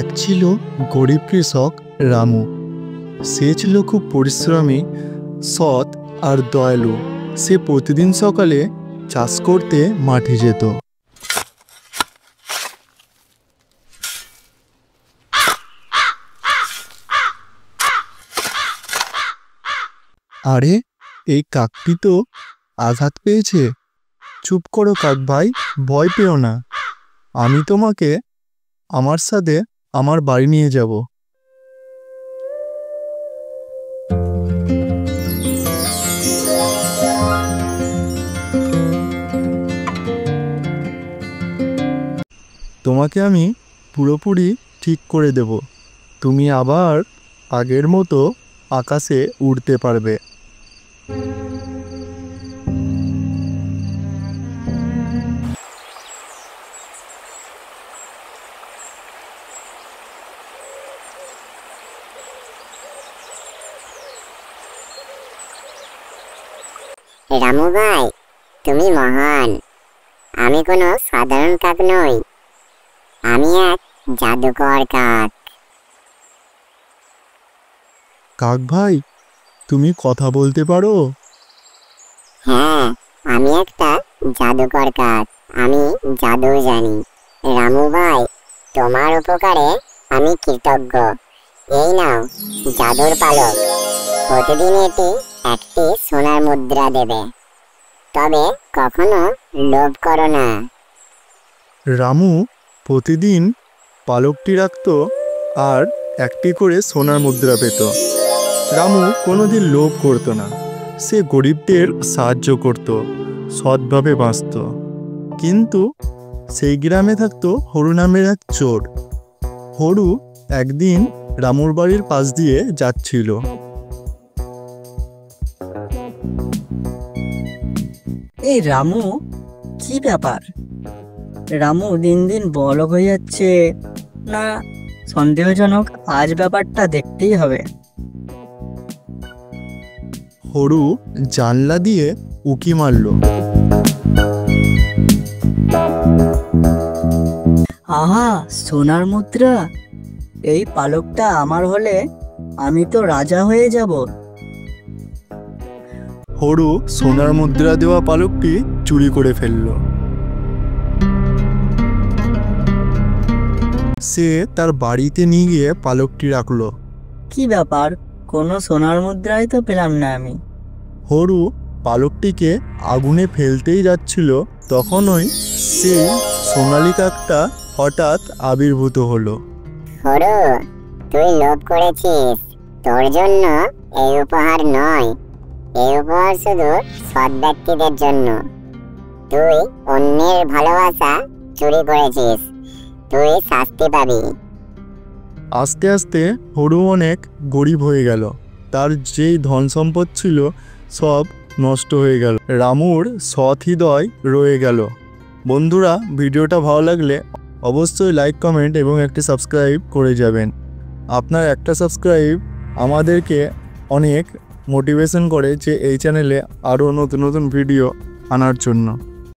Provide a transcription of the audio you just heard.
এক ছিল গরিব কৃষক রামু। সে ছিল খুব পরিশ্রমী, সৎ আর দয়ালু। সে প্রতিদিন সকালে চাষ করতে মাঠে যেত। আরে, এই কাকটি তো আঘাত পেয়েছে। চুপ করো কাক ভাই, ভয় পেও না। আমি তোমাকে আমার সাথে আমার বাড়ি নিয়ে যাব। তোমাকে আমি পুরোপুরি ঠিক করে দেব। তুমি আবার আগের মতো আকাশে উড়তে পারবে। রামু ভাই, তুমি মহান। আমি কোনো সাধারণ কাক নই, আমি এক জাদুকর কাক। কাক ভাই, তুমি কথা বলতে পারো? হ্যাঁ, আমি একটা জাদুকর কাক। আমি জাদু জানি। রামু ভাই, তোমার উপকারে আমি কৃতজ্ঞ। এই নাও জাদুর পালক। প্রতিদিন এটি একটি সোনার মুদ্রা দেবে, তবে কখনো লোভ করো না। রামু প্রতিদিন পালকটি রাখত আর একটি করে সোনার মুদ্রা পেত। রামু কোনোদিন লোভ করতো না। সে গরিবদের সাহায্য করত, সৎভাবে বাঁচত। কিন্তু সেই গ্রামে থাকতো হরু নামের এক চোর। হরু একদিন রামুর বাড়ির পাশ দিয়ে যাচ্ছিল। এই রামু, কি ব্যাপার? রামু দিন দিন বড়লোক হয়ে যাচ্ছে না? সন্দেহজনক, আজ ব্যাপারটা দেখতেই হবে। হরু জানলা দিয়ে উকি মারল। আহা, সোনার মুদ্রা! এই পালকটা আমার হলে আমি তো রাজা হয়ে যাব। হরু সোনার মুদ্রা দেওয়া পালকটি চুরি করে ফেলল। সে তার বাড়িতে নিয়ে গিয়ে পালকটি রাখল। কি ব্যাপার, কোনো সোনার মুদ্রাই তো পেলাম না আমি। হরু পালকটিকে আগুনে ফেলতেই যাচ্ছিল, তখনই সেই সোনালী কাকটা হঠাৎ আবির্ভূত হলো। হরু, তুই লোভ করেছিস। তোর জন্য এই উপহার নয়, এই উপহার শুধু সৎ ব্যক্তিদের জন্য। তুই অন্যের ভালোবাসা চুরি করেছিস, তুই শাস্তি পাবি। আস্তে আস্তে হরু অনেক গরিব হয়ে গেল। তার যেই ধন সম্পদ ছিল সব নষ্ট হয়ে গেল। রামুর সৎ হৃদয় রয়ে গেল। বন্ধুরা, ভিডিওটা ভালো লাগলে অবশ্যই লাইক, কমেন্ট এবং একটি সাবস্ক্রাইব করে যাবেন। আপনার একটা সাবস্ক্রাইব আমাদেরকে অনেক মোটিভেশন করে যে এই চ্যানেলে আরও নতুন নতুন ভিডিও আনার জন্য।